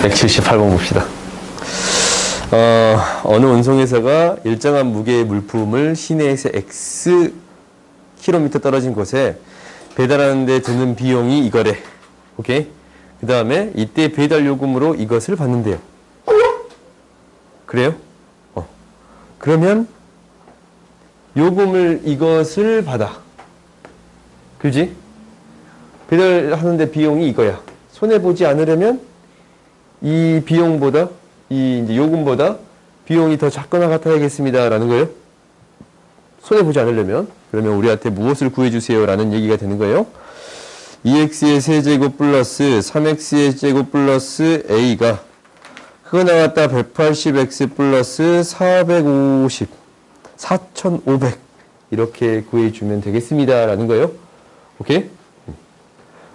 178번 봅시다. 어느 운송회사가 일정한 무게의 물품을 시내에서 X 킬로미터 떨어진 곳에 배달하는 데 드는 비용이 이거래. 오케이? 그 다음에 이때 배달 요금으로 이것을 받는데요. 그래요? 그러면 요금을 이것을 받아. 그지? 배달하는데 비용이 이거야. 손해보지 않으려면 이 비용보다 이 이제 요금보다 비용이 더 작거나 같아야겠습니다 라는 거예요. 손해보지 않으려면. 그러면 우리한테 무엇을 구해주세요 라는 얘기가 되는 거예요. 2x의 세제곱 플러스 3x의 제곱 플러스 a가 그거 나왔다 180x 플러스 450 4500 이렇게 구해주면 되겠습니다 라는 거예요. 오케이?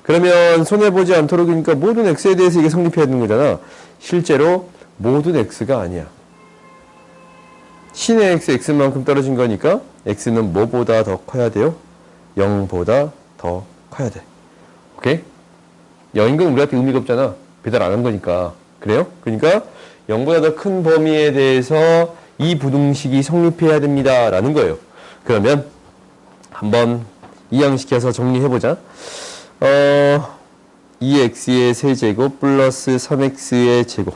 그러면 손해보지 않도록 그러니까 모든 x에 대해서 이게 성립해야 되는 거잖아. 실제로 모든 x가 아니야. 신의 x, x만큼 떨어진 거니까 x는 뭐보다 더 커야 돼요? 0보다 더 커야 돼. 오케이? 0인 건 우리한테 의미가 없잖아. 배달 안 한 거니까. 그래요? 그러니까 0보다 더 큰 범위에 대해서 이 부등식이 성립해야 됩니다. 라는 거예요. 그러면 한번 이항시켜서 정리해보자. 2x의 세제곱 플러스 3x의 제곱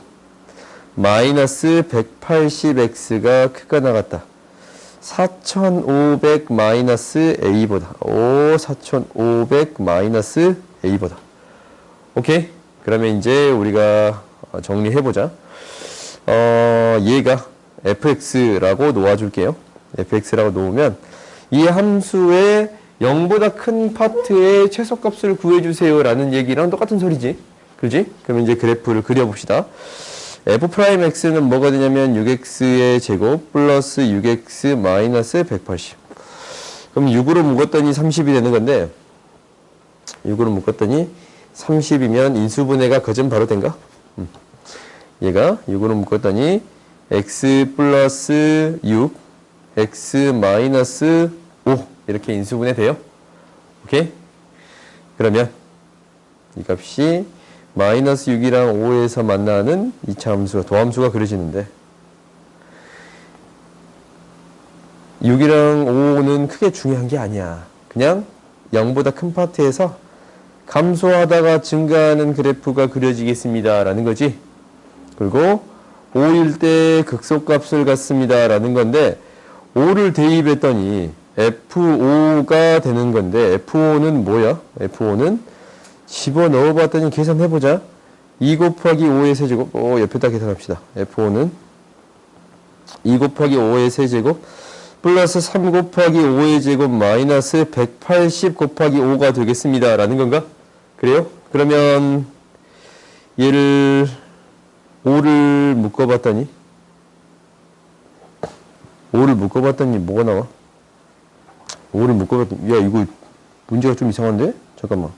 마이너스 180x가 크가 나갔다. 4500 마이너스 a보다 4500 마이너스 a보다. 오케이? 그러면 이제 우리가 정리해보자. 얘가 fx라고 놓아줄게요. fx라고 놓으면 이 함수의 0보다 큰 파트의 최소값을 구해주세요 라는 얘기랑 똑같은 소리지. 그지? 그러면 이제 그래프를 그려봅시다. f'x는 뭐가 되냐면 6x의 제곱 플러스 6x 마이너스 180. 그럼 6으로 묶었더니 30이 되는 건데 6으로 묶었더니 30이면 인수분해가 거진 바로 된가? 얘가 6으로 묶었더니 x 플러스 6 x 마이너스 5 이렇게 인수분해 돼요. 오케이? 그러면 이 값이 마이너스 6이랑 5에서 만나는 2차 함수가 도함수가 그려지는데 6이랑 5는 크게 중요한 게 아니야. 그냥 0보다 큰 파트에서 감소하다가 증가하는 그래프가 그려지겠습니다 라는 거지. 그리고 5일 때 극소값을 갖습니다 라는 건데 5를 대입했더니 F5가 되는 건데 F5는 뭐야? F5는 집어넣어 봤더니 계산해보자. 2 곱하기 5의 세제곱 옆에다 계산합시다. F5는 2 곱하기 5의 세제곱 플러스 3 곱하기 5의 제곱 마이너스 180 곱하기 5가 되겠습니다 라는 건가? 그래요? 그러면 얘를 5를 묶어봤더니 뭐가 나와? 5를 묶어봤더니 야 이거 문제가 좀 이상한데? 잠깐만.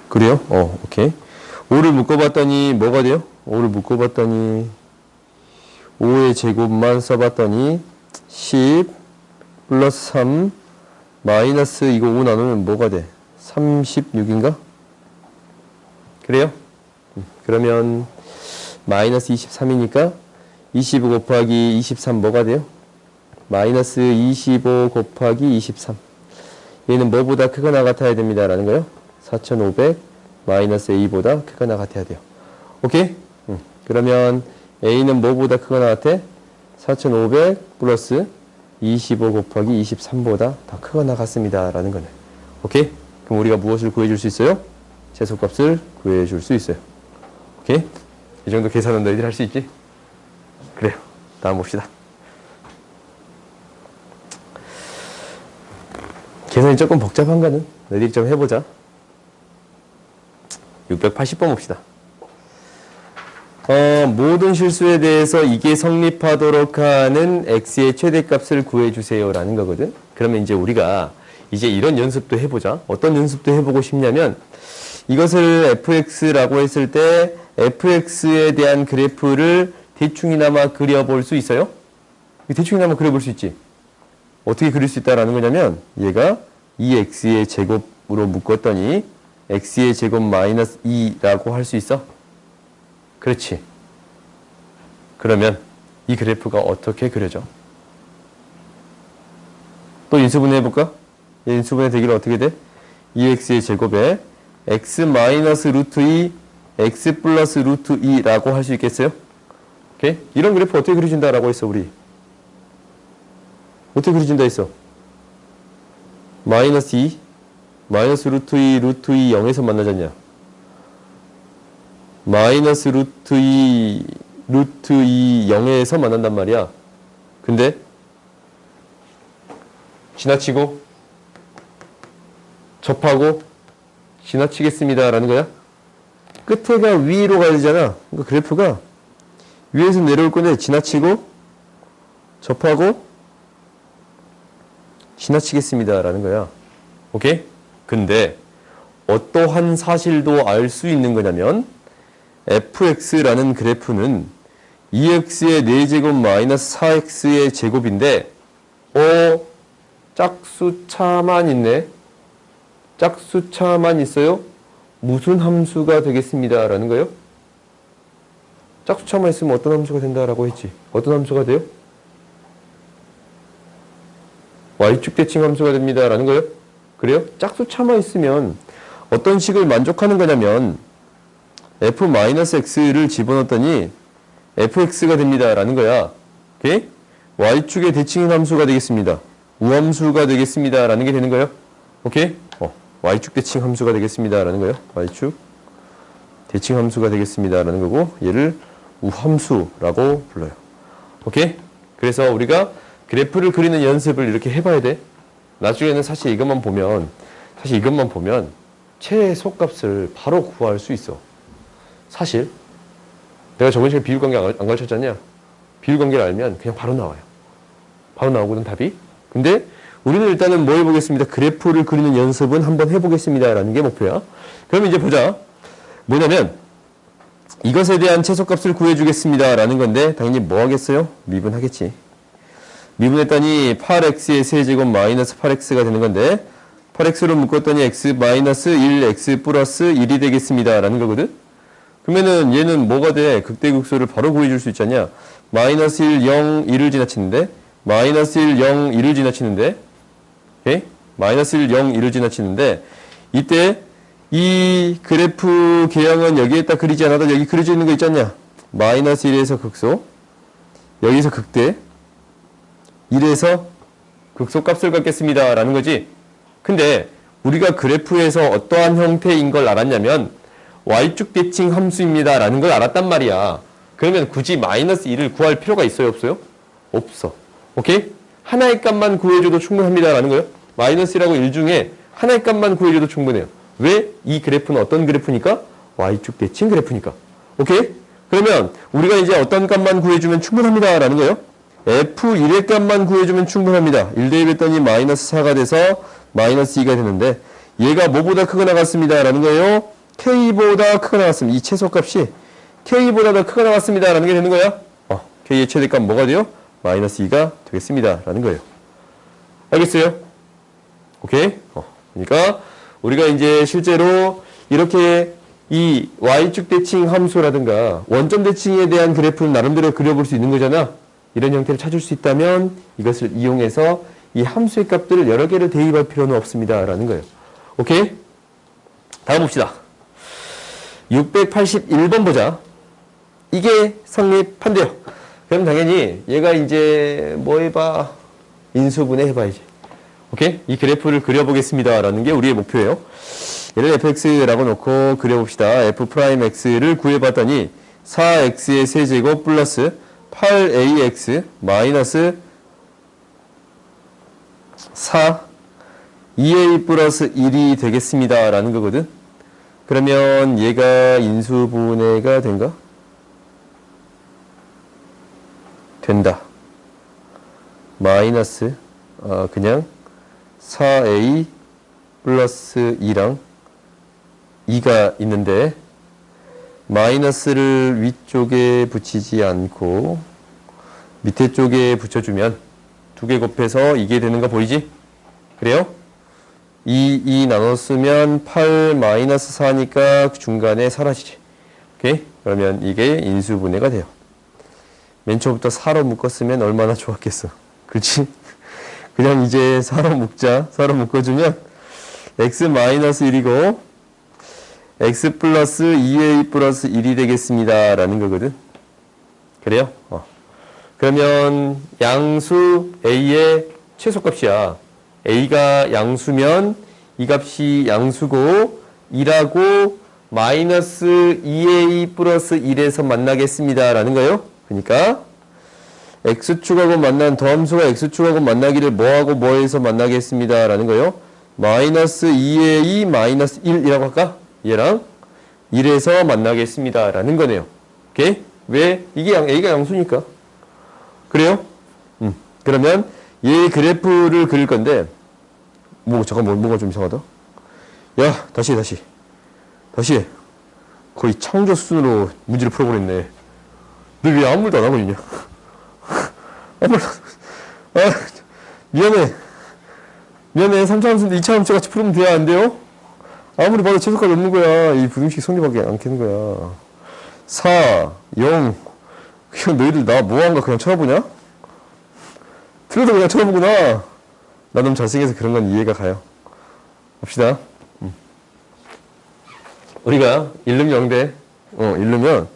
그래요? 오케이. 5를 묶어봤더니 뭐가 돼요? 5를 묶어봤더니 5의 제곱만 써봤더니 10 플러스 3 마이너스 이거 5 나누면 뭐가 돼? 36인가? 그래요? 그러면 마이너스 23이니까 25 곱하기 23 뭐가 돼요? 마이너스 25 곱하기 23. 얘는 뭐보다 크거나 같아야 됩니다 라는 거예요. 4500 마이너스 a보다 크거나 같아야 돼요. 오케이? 그러면 a는 뭐보다 크거나 같아? 4500 플러스 25 곱하기 23보다 더 크거나 같습니다 라는 거네. 오케이? 그럼 우리가 무엇을 구해줄 수 있어요? 최소값을 구해줄 수 있어요. 오케이? 이 정도 계산은 너희들 할 수 있지? 그래요. 다음 봅시다. 계산이 조금 복잡한 거는 너희들이 좀 해보자. 680번 봅시다. 모든 실수에 대해서 이게 성립하도록 하는 x의 최대값을 구해주세요 라는 거거든. 그러면 이제 우리가 이제 이런 연습도 해보자. 어떤 연습도 해보고 싶냐면 이것을 fx라고 했을 때 fx에 대한 그래프를 대충이나마 그려볼 수 있어요? 대충이나마 그려볼 수 있지. 어떻게 그릴 수 있다라는 거냐면 얘가 2x의 제곱으로 묶었더니 x의 제곱 마이너스 2라고 할 수 있어? 그렇지. 그러면 이 그래프가 어떻게 그려져? 또 인수분해 해볼까? 인수분해 되기를 어떻게 돼? 2x의 제곱에 x 마이너스 루트 2, x 플러스 루트 2라고 할 수 있겠어요? 오케이? 이런 그래프 어떻게 그려진다라고 했어, 우리? 어떻게 그려진다 했어? 마이너스 2, 마이너스 루트 2, 루트 2, 0에서 만나잖냐? 마이너스 루트 2, 루트 2, 0에서 만난단 말이야. 근데 지나치고 접하고 지나치겠습니다 라는 거야. 끝에가 위로 가야 되잖아. 그러니까 그래프가 위에서 내려올 건데 지나치고 접하고 지나치겠습니다 라는 거야. 오케이? 근데 어떠한 사실도 알 수 있는 거냐면 fx라는 그래프는 2x의 4제곱 마이너스 4x의 제곱인데 짝수차만 있네. 짝수차만 있어요? 무슨 함수가 되겠습니다 라는 거예요? 짝수차만 있으면 어떤 함수가 된다라고 했지? 어떤 함수가 돼요? y축 대칭 함수가 됩니다 라는 거예요? 그래요? 짝수차만 있으면 어떤 식을 만족하는 거냐면 f-x를 집어넣었더니 fx가 됩니다 라는 거야. 오케이? y축의 대칭인 함수가 되겠습니다. 우함수가 되겠습니다 라는 게 되는 거예요. 오케이? y축 대칭 함수가 되겠습니다 라는 거예요. y축 대칭 함수가 되겠습니다 라는 거고 얘를 우함수라고 불러요. 오케이? 그래서 우리가 그래프를 그리는 연습을 이렇게 해봐야 돼. 나중에는 사실 이것만 보면 최소값을 바로 구할 수 있어. 사실 내가 저번 시간에 비율관계 안 가르쳤잖냐. 비율관계를 알면 그냥 바로 나와요. 바로 나오거든 답이. 근데 우리는 일단은 뭐 해보겠습니다. 그래프를 그리는 연습은 한번 해보겠습니다 라는 게 목표야. 그럼 이제 보자. 뭐냐면 이것에 대한 최소값을 구해주겠습니다 라는 건데 당연히 뭐 하겠어요? 미분하겠지. 미분했더니 8x의 세제곱 마이너스 8x가 되는 건데 8x로 묶었더니 x 마이너스 1, x 플러스 1이 되겠습니다 라는 거거든. 그러면은 얘는 뭐가 돼? 극대극소를 바로 구해줄 수 있잖냐. 마이너스 1, 0, 1을 지나치는데 마이너스 1, 0, 1을 지나치는데 오케이? 마이너스 1, 0, 1을 지나치는데 이때 이 그래프 개형은 여기에다 그리지 않아도 여기 그려져 있는 거 있잖냐. 마이너스 1에서 극소 여기서 극대 1에서 극소 값을 갖겠습니다 라는 거지. 근데 우리가 그래프에서 어떠한 형태인 걸 알았냐면 y축 대칭 함수입니다 라는 걸 알았단 말이야. 그러면 굳이 마이너스 1을 구할 필요가 있어요 없어요? 없어. 오케이? 하나의 값만 구해줘도 충분합니다 라는 거예요. 마이너스 1하고 1 중에 하나의 값만 구해줘도 충분해요. 왜? 이 그래프는 어떤 그래프니까? y축 대칭 그래프니까. 오케이? 그러면 우리가 이제 어떤 값만 구해주면 충분합니다 라는 거예요. f1의 값만 구해주면 충분합니다. 1 대입했더니 마이너스 4가 돼서 마이너스 2가 되는데 얘가 뭐보다 크거나 같습니다 라는 거예요. k보다 크거나 같습니다. 이 최소값이 k보다 더 크거나 같습니다 라는 게 되는 거야. k의 최대값 뭐가 돼요? 마이너스 2가 되겠습니다 라는 거예요. 알겠어요? 오케이? 그러니까 우리가 이제 실제로 이렇게 이 y축 대칭 함수라든가 원점 대칭에 대한 그래프를 나름대로 그려볼 수 있는 거잖아. 이런 형태를 찾을 수 있다면 이것을 이용해서 이 함수의 값들을 여러 개를 대입할 필요는 없습니다 라는 거예요. 오케이? 다음 봅시다. 681번 보자. 이게 성립한대요. 그럼 당연히 얘가 이제 뭐 해봐? 인수분해 해봐야지. 오케이? 이 그래프를 그려보겠습니다 라는 게 우리의 목표예요. 얘를 fx라고 놓고 그려봅시다. f'x를 구해봤더니 4x의 세제곱 플러스 8ax 마이너스 4 2a 플러스 1이 되겠습니다 라는 거거든. 그러면 얘가 인수분해가 된가? 된다. 마이너스 그냥 4a 플러스 2랑 2가 있는데 마이너스를 위쪽에 붙이지 않고 밑에 쪽에 붙여주면 두 개 곱해서 이게 되는 거 보이지? 그래요? 2 나눴으면 8 마이너스 4니까 중간에 사라지지. 오케이? 그러면 이게 인수분해가 돼요. 맨 처음부터 4로 묶었으면 얼마나 좋았겠어. 그렇지? 그냥 이제 4로 묶자. 4로 묶어주면 x 마이너스 1이고 x 플러스 2a 플러스 1이 되겠습니다. 라는 거거든. 그래요? 그러면 양수 a의 최소값이야. a가 양수면 이 값이 양수고 2라고 마이너스 2a 플러스 1에서 만나겠습니다. 라는 거예요. 그러니까 x축하고 만난 더함수가 x축하고 만나기를 뭐하고 뭐해서 만나겠습니다. 라는 거예요. 마이너스 2a 마이너스 1이라고 할까? 얘랑 1에서 만나겠습니다. 라는 거네요. 오케이? 왜? 이게 a가 양수니까. 그래요? 그러면 얘 그래프를 그릴 건데 잠깐 뭐가 좀 이상하다. 야, 다시 해. 거의 창조 수준으로 문제를 풀어버렸네. 너 왜 아무 말도 안 하고 있냐? 미안해. 3차 함수인데 2차 함수 같이 풀으면 돼야 안 돼요? 아무리 봐도 최소값이 없는 거야. 이 부등식 성립하게 안 되는 거야. 4, 0. 그냥 너희들 나 뭐한가 그냥 쳐다보냐? 틀려도 그냥 쳐다보구나. 나 너무 잘생겨서 그런 건 이해가 가요. 봅시다. 우리가 1름 0대 1르면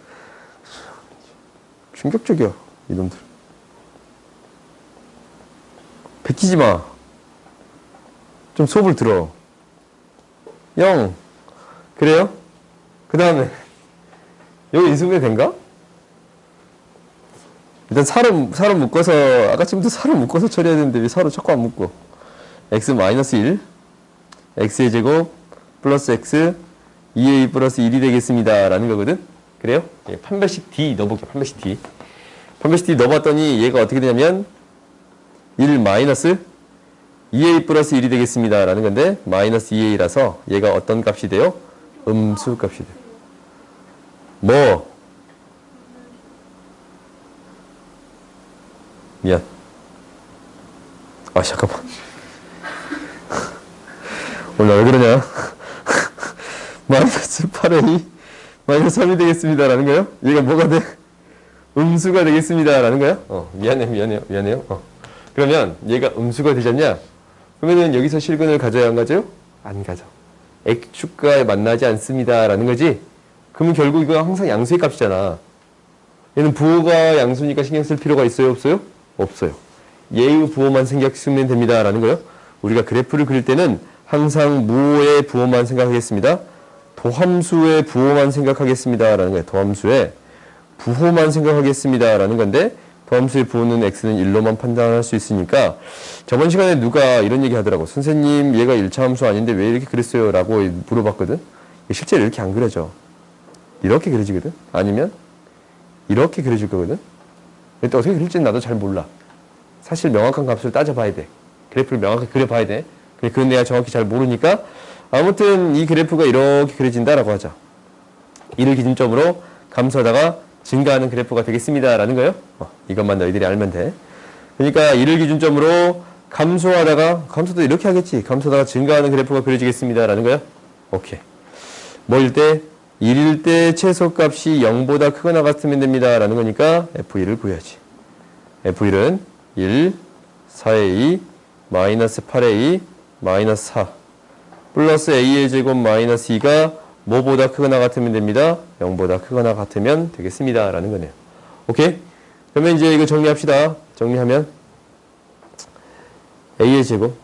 충격적이야. 이놈들. 베끼지 마. 좀 수업을 들어. 0. 그래요? 그 다음에 여기 인수분해 된가? 일단 4로 묶어서 아까쯤부터 4로 묶어서 처리해야 되는데 왜 4로 자꾸 안 묶어? x 마이너스 1 x의 제곱 플러스 x 2a 플러스 1이 되겠습니다. 라는 거거든? 그래요? 판별식 D 넣어볼게요. 판별식 D 넣어봤더니 얘가 어떻게 되냐면 1 마이너스 2a 플러스 1이 되겠습니다. 라는 건데 마이너스 2a라서 얘가 어떤 값이 돼요? 음수 값이 돼요. 뭐? 미안. 잠깐만. 오늘 왜 그러냐? 마이너스 8a 마이너스 3이 되겠습니다. 라는 거예요? 얘가 뭐가 돼? 음수가 되겠습니다. 라는 거예요? 미안해요. 그러면 얘가 음수가 되잖냐? 그러면은 여기서 실근을 가져야 안 가져요? 안 가져. x축과 만나지 않습니다. 라는 거지? 그러면 결국 이거 항상 양수의 값이잖아. 얘는 부호가 양수니까 신경 쓸 필요가 있어요? 없어요? 없어요. 얘의 부호만 신경 쓰면 됩니다. 라는 거예요. 우리가 그래프를 그릴 때는 항상 무의 부호만 생각하겠습니다. 도함수의 부호만 생각하겠습니다. 라는 거예요. 도함수의 부호만 생각하겠습니다. 라는 건데 도함수의 부호는 x는 1로만 판단할 수 있으니까 저번 시간에 누가 이런 얘기 하더라고. 선생님 얘가 1차 함수 아닌데 왜 이렇게 그랬어요? 라고 물어봤거든. 실제로 이렇게 안 그려져. 이렇게 그려지거든. 아니면 이렇게 그려질 거거든. 근데 어떻게 그릴지는 나도 잘 몰라. 사실 명확한 값을 따져봐야 돼. 그래프를 명확하게 그려봐야 돼. 근데 그건 내가 정확히 잘 모르니까 아무튼 이 그래프가 이렇게 그려진다라고 하자. 이를 기준점으로 감소하다가 증가하는 그래프가 되겠습니다. 라는 거예요. 이것만 너희들이 알면 돼. 그러니까 이를 기준점으로 감소도 이렇게 하겠지. 감소하다가 증가하는 그래프가 그려지겠습니다. 라는 거예요. 오케이. 뭐일 때? 1일 때 최소값이 0보다 크거나 같으면 됩니다. 라는 거니까 F1을 구해야지. F1은 1, 4a, 마이너스 8a, 마이너스 4 플러스 a의 제곱 마이너스 2가 뭐보다 크거나 같으면 됩니다. 0보다 크거나 같으면 되겠습니다. 라는 거네요. 오케이? 그러면 이제 이거 정리합시다. 정리하면 a의 제곱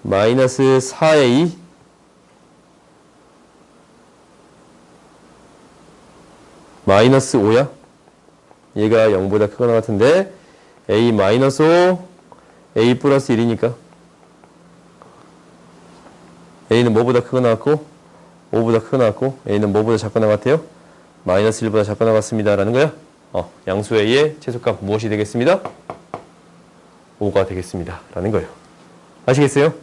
마이너스 4a 마이너스 5야? 얘가 0보다 크거나 같은데 a 마이너스 5 a 플러스 1이니까 a는 뭐보다 크거나 같고 5보다 크거나 같고 a는 뭐보다 작거나 같아요? 마이너스 1보다 작거나 같습니다. 라는 거야. 양수 a의 최소값 무엇이 되겠습니다? 5가 되겠습니다. 라는 거예요. 아시겠어요?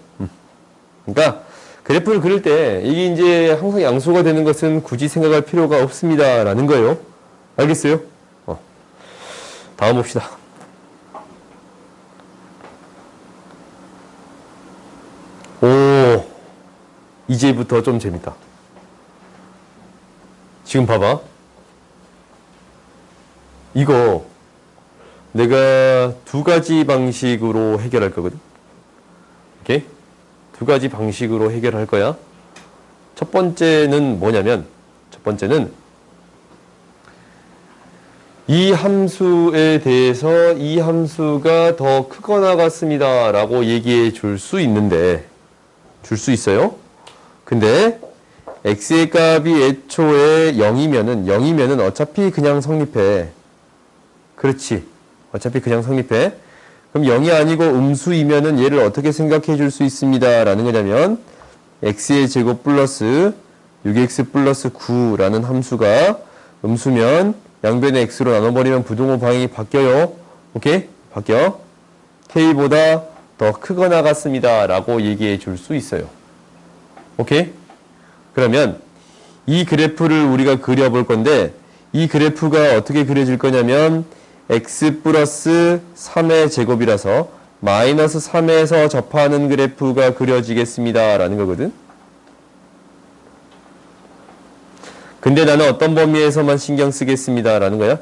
그러니까 그래프를 그릴 때 이게 이제 항상 양수가 되는 것은 굳이 생각할 필요가 없습니다. 라는 거예요. 알겠어요? 다음 봅시다. 이제부터 좀 재밌다. 지금 봐봐. 이거 내가 두 가지 방식으로 해결할 거거든. 오케이? 두 가지 방식으로 해결할 거야. 첫 번째는 뭐냐면, 첫 번째는 이 함수에 대해서 이 함수가 더 크거나 같습니다 라고 얘기해 줄 수 있는데, 줄 수 있어요. 근데 x의 값이 애초에 0이면은 어차피 그냥 성립해. 그렇지. 어차피 그냥 성립해. 그럼 0이 아니고 음수이면은 얘를 어떻게 생각해 줄 수 있습니다 라는 거냐면, x의 제곱 플러스 6x 플러스 9라는 함수가 음수면 양변의 x로 나눠버리면 부등호 방향이 바뀌어요. 오케이? 바뀌어. k보다 더 크거나 같습니다 라고 얘기해 줄 수 있어요. 오케이? 그러면 이 그래프를 우리가 그려볼 건데, 이 그래프가 어떻게 그려질 거냐면 x 플러스 3의 제곱이라서 마이너스 3에서 접하는 그래프가 그려지겠습니다 라는 거거든. 근데 나는 어떤 범위에서만 신경 쓰겠습니다 라는 거야.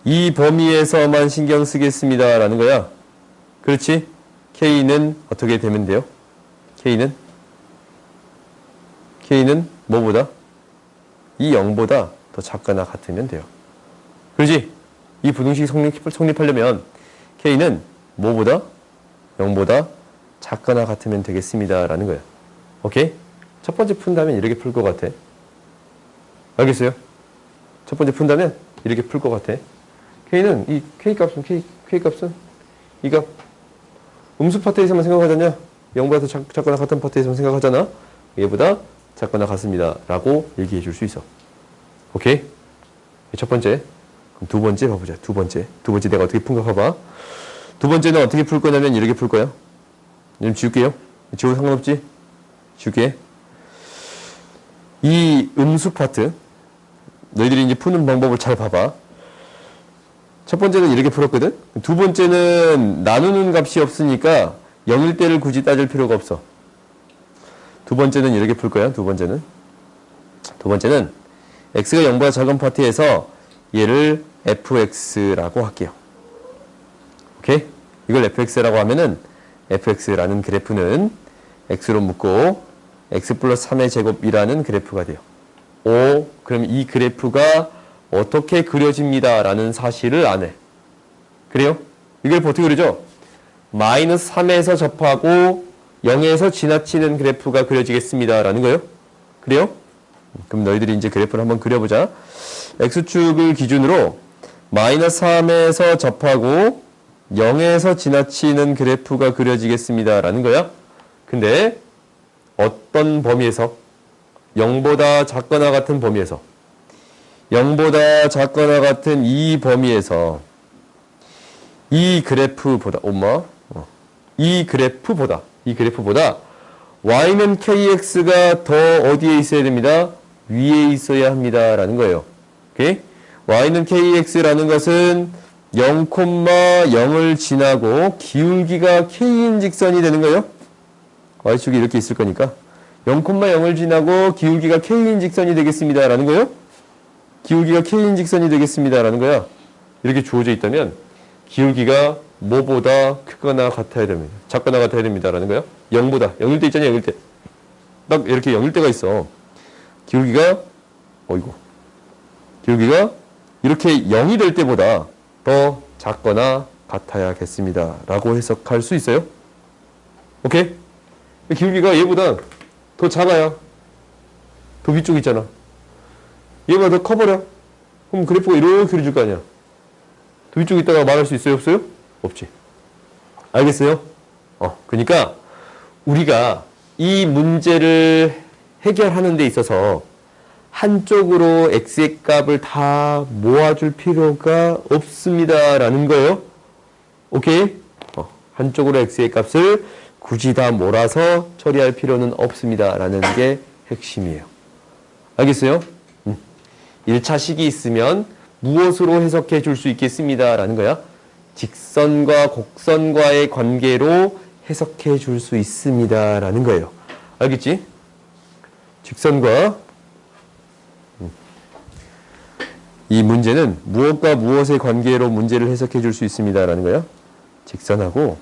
이 범위에서만 신경 쓰겠습니다 라는 거야. 그렇지? k는 어떻게 되면 돼요? k는 뭐보다? 이 0보다 더 작거나 같으면 돼요. 그렇지? 이 부등식이 성립하려면 k는 뭐보다? 0보다 작거나 같으면 되겠습니다 라는 거야. 오케이? 첫 번째 푼다면 이렇게 풀 것 같아. 알겠어요? 첫 번째 푼다면 이렇게 풀 것 같아. k는 이 k값은 k값은 이 값 음수 파트에서만 생각하잖냐? 0보다 더 작거나 같은 파트에서만 생각하잖아. 얘보다 작거나 같습니다 라고 얘기해 줄 수 있어. 오케이? 첫 번째. 그럼 두 번째 봐보자. 두 번째 내가 어떻게 푼 거 봐봐. 두 번째는 어떻게 풀 거냐면 이렇게 풀 거야. 좀 지울게요. 지워도 상관없지? 지울게. 이 음수 파트 너희들이 이제 푸는 방법을 잘 봐봐. 첫 번째는 이렇게 풀었거든. 두 번째는 나누는 값이 없으니까 0일 때를 굳이 따질 필요가 없어. 두 번째는 이렇게 풀 거야. 두 번째는 x가 0보다 작은 파트에서 얘를 fx라고 할게요. 오케이? 이걸 fx라고 하면은 fx라는 그래프는 x로 묶고 x 플러스 3의 제곱이라는 그래프가 돼요. 오, 그럼 이 그래프가 어떻게 그려집니다 라는 사실을 아네. 그래요? 이 그래프 어떻게 그려져? 마이너스 3에서 접하고 0에서 지나치는 그래프가 그려지겠습니다 라는 거예요. 그래요? 그럼 너희들이 이제 그래프를 한번 그려보자. x축을 기준으로 마이너스 3에서 접하고 0에서 지나치는 그래프가 그려지겠습니다 라는 거야. 근데 어떤 범위에서? 0보다 작거나 같은 범위에서, 0보다 작거나 같은 이 범위에서 이 그래프보다 이 그래프보다 y는 kx가 더 어디에 있어야 됩니다? 위에 있어야 합니다 라는 거예요. 오케이? y는 kx라는 것은 0,0을 지나고 기울기가 k인 직선이 되는 거예요. y축이 이렇게 있을 거니까 0,0을 지나고 기울기가 k인 직선이 되겠습니다 라는 거예요. 기울기가 k인 직선이 되겠습니다 라는 거야. 이렇게 주어져 있다면 기울기가 뭐보다 크거나 같아야 됩니다. 작거나 같아야 됩니다 라는 거야. 0보다 0일 때 있잖아요. 0일 때 딱 이렇게 0일 때가 있어. 기울기가 이렇게 0이 될 때보다 더 작거나 같아야겠습니다 라고 해석할 수 있어요. 오케이? 기울기가 얘보다 더 작아야 더 위쪽 있잖아. 얘보다 더 커버려. 그럼 그래프가 이렇게 그려질 거 아니야. 더 위쪽에 있다가 말할 수 있어요? 없어요? 없지. 알겠어요? 그러니까 우리가 이 문제를 해결하는 데 있어서 한쪽으로 x의 값을 다 모아줄 필요가 없습니다 라는 거예요. 오케이? 한쪽으로 x의 값을 굳이 다 몰아서 처리할 필요는 없습니다 라는 게 핵심이에요. 알겠어요? 1차식이 있으면 무엇으로 해석해 줄 수 있겠습니다 라는 거야. 직선과 곡선과의 관계로 해석해 줄 수 있습니다 라는 거예요. 알겠지? 직선과 이 문제는 무엇과 무엇의 관계로 문제를 해석해 줄 수 있습니다. 라는 거예요. 직선하고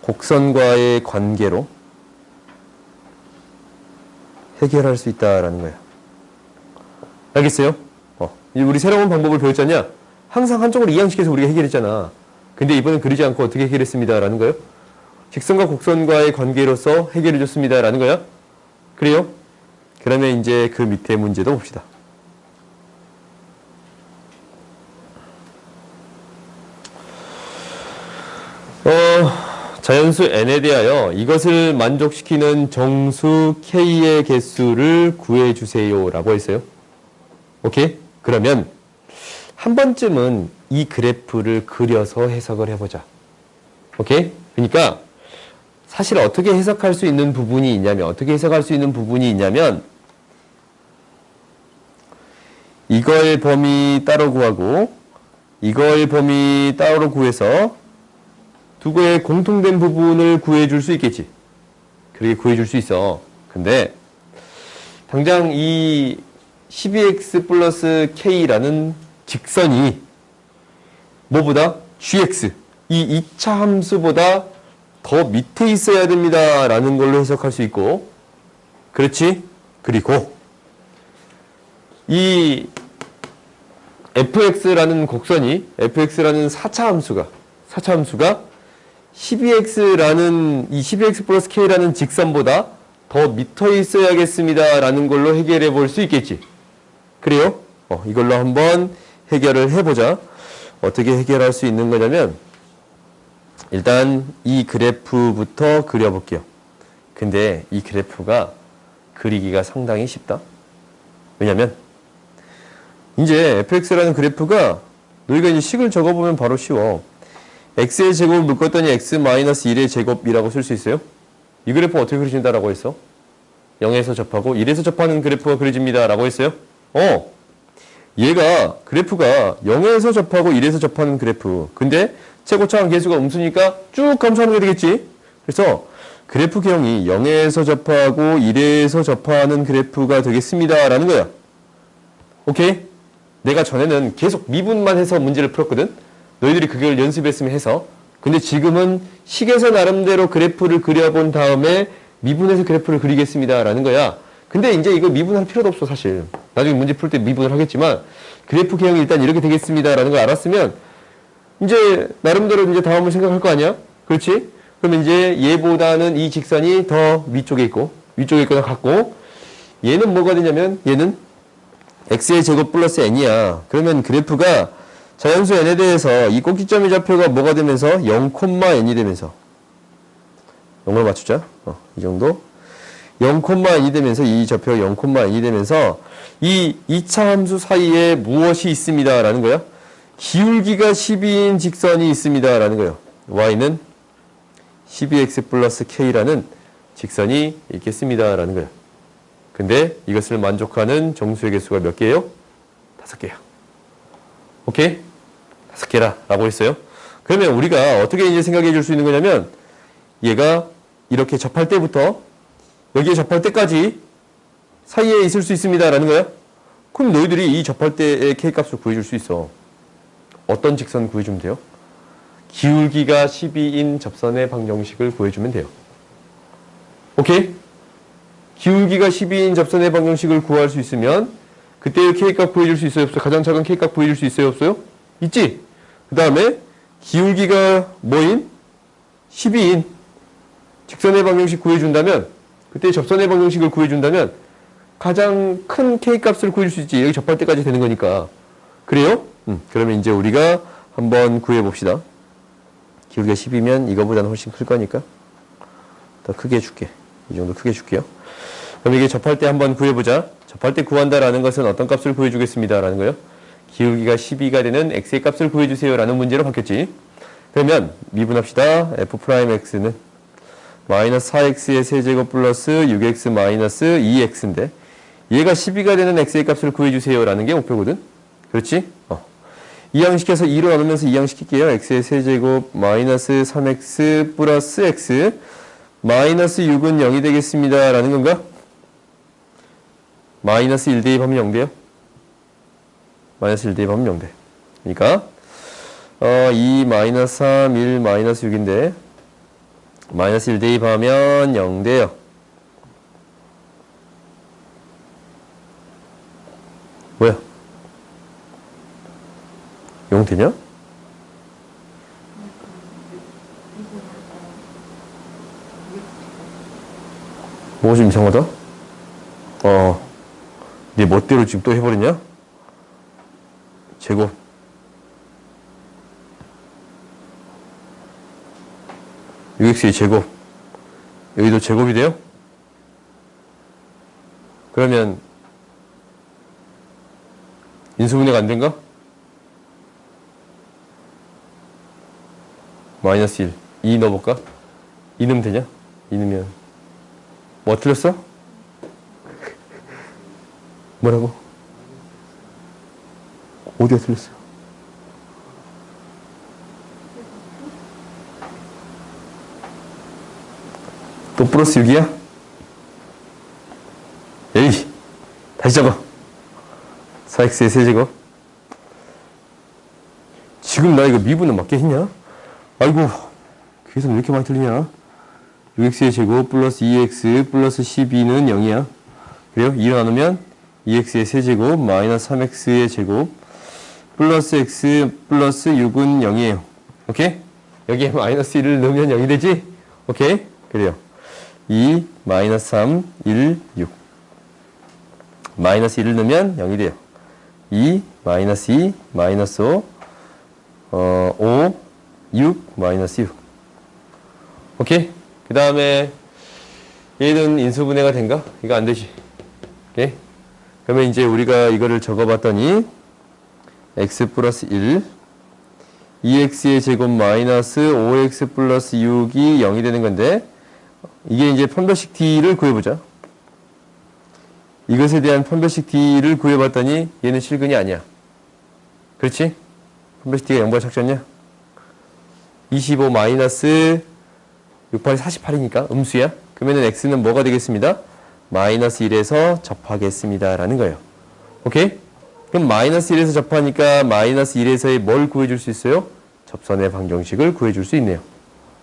곡선과의 관계로 해결할 수 있다라는 거예요. 알겠어요? 우리 새로운 방법을 배웠잖냐? 항상 한쪽으로 이항시켜서 우리가 해결했잖아. 근데 이번엔 그러지 않고 어떻게 해결했습니다. 라는 거예요. 직선과 곡선과의 관계로서 해결해 줬습니다. 라는 거야. 그래요? 그러면 이제 그 밑에 문제도 봅시다. 자연수 n에 대하여 이것을 만족시키는 정수 k의 개수를 구해주세요. 라고 했어요. 오케이? 그러면 한 번쯤은 이 그래프를 그려서 해석을 해보자. 오케이? 그러니까 사실 어떻게 해석할 수 있는 부분이 있냐면 이거의 범위 따로 구하고 이거의 범위 따로 구해서 두 개의 공통된 부분을 구해줄 수 있겠지. 그렇게 구해줄 수 있어. 근데 당장 이 12x 플러스 k라는 직선이 뭐보다 gx 이 2차 함수보다 더 밑에 있어야 됩니다. 라는 걸로 해석할 수 있고 그렇지? 그리고 이 fx라는 곡선이 fx라는 4차 함수가 12x라는 이 12x 플러스 k라는 직선보다 더 밑에 있어야겠습니다. 라는 걸로 해결해 볼 수 있겠지. 그래요? 이걸로 한번 해결을 해보자. 어떻게 해결할 수 있는 거냐면 일단 이 그래프부터 그려볼게요. 근데 이 그래프가 그리기가 상당히 쉽다. 왜냐면 이제 fx라는 그래프가 너희가 이제 식을 적어보면 바로 쉬워. x의 제곱을 묶었더니 x-1의 제곱이라고 쓸 수 있어요. 이 그래프 어떻게 그려진다라고 했어? 0에서 접하고 1에서 접하는 그래프가 그려집니다. 라고 했어요. 얘가 그래프가 0에서 접하고 1에서 접하는 그래프. 근데 최고차항 계수가 음수니까 쭉 감소하는 게 되겠지. 그래서 그래프 개형이 0에서 접하고 1에서 접하는 그래프가 되겠습니다. 라는 거야. 오케이? 내가 전에는 계속 미분만 해서 문제를 풀었거든. 너희들이 그걸 연습했으면 해서. 근데 지금은 식에서 나름대로 그래프를 그려본 다음에 미분해서 그래프를 그리겠습니다. 라는 거야. 근데 이제 이거 미분할 필요도 없어, 사실. 나중에 문제 풀 때 미분을 하겠지만, 그래프 개형이 일단 이렇게 되겠습니다. 라는 걸 알았으면, 이제, 나름대로 이제 다음을 생각할 거 아니야? 그렇지? 그러면 이제 얘보다는 이 직선이 더 위쪽에 있고, 위쪽에 있거나 같고, 얘는 뭐가 되냐면, 얘는 x의 제곱 플러스 n이야. 그러면 그래프가 자연수 n에 대해서 이 꼭지점의 좌표가 뭐가 되면서 0,n이 되면서 0을 맞추자. 이 정도. 0,n이 되면서 이 좌표가 0,n이 되면서 이 2차 함수 사이에 무엇이 있습니다. 라는 거야. 기울기가 12인 직선이 있습니다. 라는 거예요. y는 12x 플러스 k라는 직선이 있겠습니다. 라는 거야. 근데 이것을 만족하는 정수의 개수가 몇 개예요? 5개야. 오케이? 5개라 라고 했어요. 그러면 우리가 어떻게 이제 생각해 줄 수 있는 거냐면 얘가 이렇게 접할 때부터 여기에 접할 때까지 사이에 있을 수 있습니다. 라는 거야. 그럼 너희들이 이 접할 때의 k값을 구해줄 수 있어. 어떤 직선 구해주면 돼요? 기울기가 12인 접선의 방정식을 구해주면 돼요. 오케이? 기울기가 12인 접선의 방정식을 구할 수 있으면 그때의 k값 구해줄 수 있어요? 없어요? 가장 작은 k값 구해줄 수 있어요? 없어요? 있지? 그 다음에 기울기가 뭐인? 12인 직선의 방정식 구해준다면 그때 접선의 방정식을 구해준다면 가장 큰 k값을 구해줄 수 있지. 여기 접할 때까지 되는 거니까. 그래요? 그러면 이제 우리가 한번 구해봅시다. 기울기가 10이면 이거보다는 훨씬 클 거니까 더 크게 해줄게. 이 정도 크게 해줄게요. 그럼 이게 접할 때 한번 구해보자. 접할 때 구한다라는 것은 어떤 값을 구해주겠습니다. 라는 거예요. 기울기가 12가 되는 x의 값을 구해주세요. 라는 문제로 바뀌었지. 그러면 미분합시다. f'x는 마이너스 4x의 세제곱 플러스 6x 마이너스 2x인데 얘가 12가 되는 x의 값을 구해주세요. 라는 게 목표거든. 그렇지? 이항시켜서 2로 나누면서 이항시킬게요. x의 세제곱 마이너스 3x 플러스 x 마이너스 6은 0이 되겠습니다. 라는 건가? 마이너스 1 대입하면 0 돼요? 마이너스 1 대입하면 0 돼. 그러니까 2 마이너스 3, 1 마이너스 6인데 마이너스 1 대입하면 0 돼요. 뭐야? 0 되냐? 뭐가 좀 이상하다? 네 멋대로 지금 또 해버리냐? 제곱. UX의 제곱. 여기도 제곱이 돼요? 그러면 인수분해가 안 된가? 마이너스 1. 2 넣어볼까? 2 넣으면 되냐? 2 넣으면 뭐 틀렸어? 뭐라고? 어디가 틀렸어? 또 플러스 6이야? 에이, 다시 적어. 4x의 세제곱. 지금 나 이거 미분은 맞게 했냐? 아이고, 계속 왜 이렇게 많이 틀리냐? 6x의 제곱 플러스 2x 플러스 12는 0이야. 그래요? 2로 나누면 2x의 세제곱 마이너스 3x의 제곱 플러스 x 플러스 6은 0이에요. 오케이? 여기에 마이너스 1을 넣으면 0이 되지? 오케이? 그래요. 2 마이너스 3 1 6 마이너스 1을 넣으면 0이 돼요. 2 마이너스 2 마이너스 5 5 6 마이너스 6 오케이? 그 다음에 얘는 인수분해가 된가? 이거 안 되지. 오케이? 그러면 이제 우리가 이거를 적어봤더니 x 플러스 1 2x의 제곱 마이너스 5x 플러스 6이 0이 되는 건데 이게 이제 판별식 d를 구해보자. 이것에 대한 판별식 d를 구해봤더니 얘는 실근이 아니야. 그렇지? 판별식 d가 0보다 작지 않냐? 25 마이너스 6, 8, 48이니까 음수야. 그러면은 x는 뭐가 되겠습니다? 마이너스 1에서 접하겠습니다. 라는 거예요. 오케이? 그럼 마이너스 1에서 접하니까 마이너스 1에서의 뭘 구해줄 수 있어요? 접선의 방정식을 구해줄 수 있네요.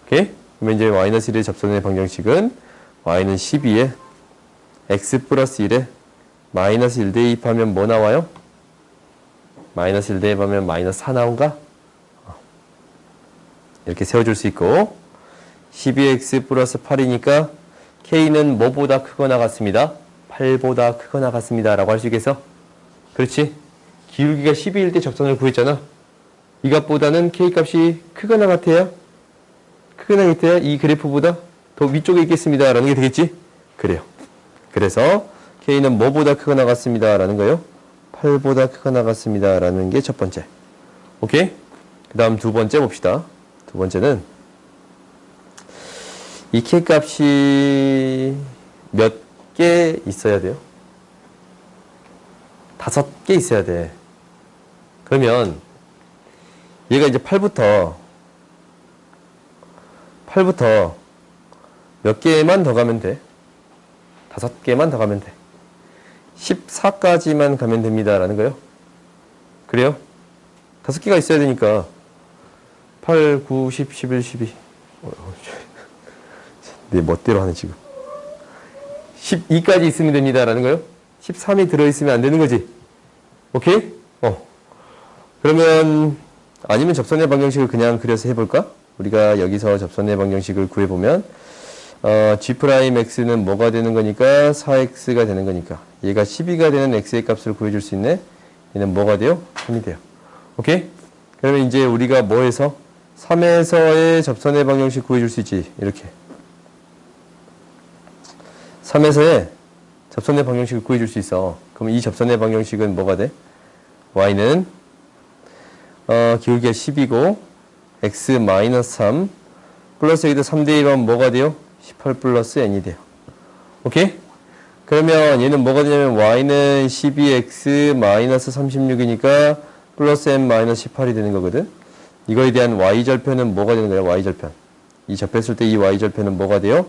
오케이? 그러면 이제 마이너스 1의 접선의 방정식은 y는 12에 x 플러스 1에 마이너스 1 대입하면 뭐 나와요? 마이너스 1 대입하면 마이너스 4 나온가? 이렇게 세워줄 수 있고 12x 플러스 8이니까 k는 뭐보다 크거나 같습니다? 8보다 크거나 같습니다. 라고 할 수 있겠어? 그렇지? 기울기가 12일 때 접선을 구했잖아. 이 값보다는 k값이 크거나 같아야? 크거나 같아야 이 그래프보다 더 위쪽에 있겠습니다. 라는 게 되겠지? 그래요. 그래서 k는 뭐보다 크거나 같습니다. 라는 거요? 8보다 크거나 같습니다. 라는 게 첫 번째. 오케이? 그 다음 두 번째 봅시다. 두 번째는 이 k값이 몇 개 있어야 돼요? 5개 있어야 돼. 그러면 얘가 이제 8부터 몇 개만 더 가면 돼? 5개만 더 가면 돼. 14까지만 가면 됩니다. 라는 거예요. 그래요? 5개가 있어야 되니까 8, 9, 10, 11, 12 내 멋대로 하네 지금. 12까지 있으면 됩니다. 라는 거예요. 13이 들어있으면 안 되는 거지. 오케이? 그러면 아니면 접선의 방정식을 그냥 그려서 해볼까? 우리가 여기서 접선의 방정식을 구해보면 G'X는 뭐가 되는 거니까 4X가 되는 거니까 얘가 12가 되는 X의 값을 구해줄 수 있네. 얘는 뭐가 돼요? 3이 돼요. 오케이? 그러면 이제 우리가 뭐해서 3에서의 접선의 방정식 구해줄 수 있지. 이렇게 3에서의 접선의 방정식을 구해줄 수 있어. 그럼 이 접선의 방정식은 뭐가 돼? y는 기울기가 10이고 x 마이너스 3 플러스 여기다 3 대입하면 뭐가 돼요? 18 플러스 n이 돼요. 오케이? 그러면 얘는 뭐가 되냐면 y는 12x 마이너스 36이니까 플러스 n 마이너스 18이 되는 거거든. 이거에 대한 y절편은 뭐가 되는 거예요? y절편. 이 접했을 때 이 y절편은 뭐가 돼요?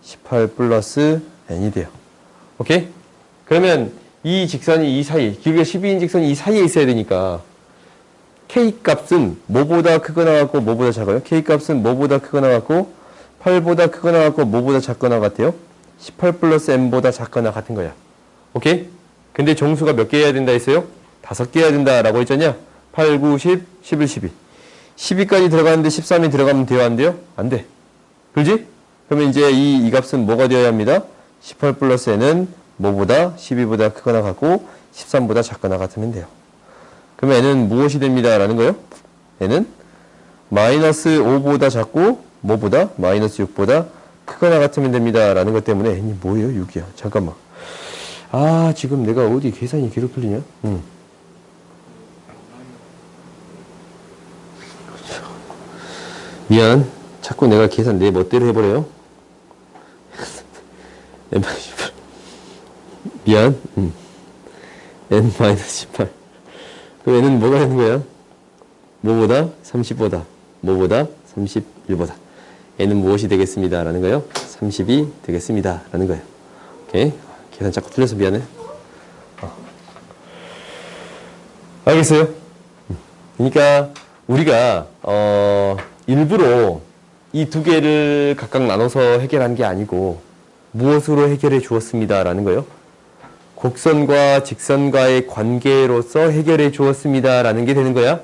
18 플러스 n이 돼요. 오케이? 그러면 이 직선이 이 사이, 기울기가 12인 직선이 이 사이에 있어야 되니까 k 값은 뭐보다 크거나 같고 뭐보다 작아요? k 값은 뭐보다 크거나 같고 8보다 크거나 같고 뭐보다 작거나 같아요? 18 플러스 n보다 작거나 같은 거야. 오케이? 근데 정수가 몇 개 해야 된다 했어요? 5개 해야 된다라고 했잖냐? 8, 9, 10, 11, 12. 12까지 들어가는데 13이 들어가면 돼요? 안 돼요? 안 돼. 그렇지? 그러면 이제 이 값은 뭐가 되어야 합니다? 18 플러스 n은 뭐보다 12보다 크거나 같고 13보다 작거나 같으면 돼요. 그러면 n은 무엇이 됩니다? 라는 거예요? n은 마이너스 5보다 작고 뭐보다? 마이너스 6보다 크거나 같으면 됩니다. 라는 것 때문에 n이 뭐예요? 6이야. 잠깐만. 아, 지금 내가 어디 계산이 계속 틀리냐? 미안. 자꾸 내가 계산 내 멋대로 해버려요. 미안. n-18. 그럼 n은 뭐가 되는 거야? 뭐보다? 30보다. 뭐보다? 31보다. n은 무엇이 되겠습니다. 라는 거예요? 30이 되겠습니다. 라는 거예요. 오케이. 계산 자꾸 틀려서 미안해. 알겠어요? 그러니까 우리가 일부러 이 두 개를 각각 나눠서 해결한 게 아니고 무엇으로 해결해 주었습니다. 라는 거예요. 곡선과 직선과의 관계로서 해결해 주었습니다. 라는 게 되는 거야.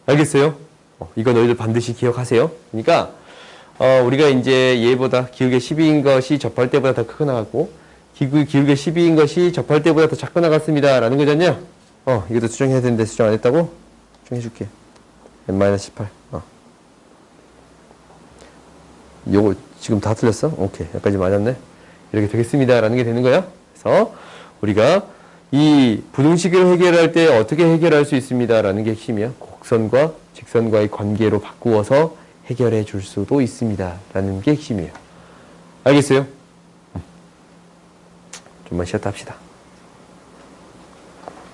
알겠어요? 이거 너희들 반드시 기억하세요. 그러니까 우리가 이제 얘보다 기울기 12인 것이 접할 때보다 더 크거나 같고 기울기 12인 것이 접할 때보다 더 작거나 같습니다. 라는 거잖냐? 이것도 수정해야 되는데 수정 안 했다고? 수정해줄게. n-18. 요거 지금 다 틀렸어? 오케이. 여기까지 맞았네. 이렇게 되겠습니다. 라는 게 되는 거야. 그래서 우리가 이 부등식을 해결할 때 어떻게 해결할 수 있습니다. 라는 게 핵심이야. 곡선과 직선과의 관계로 바꾸어서 해결해 줄 수도 있습니다. 라는 게 핵심이에요. 알겠어요? 좀만 쉬었다 합시다.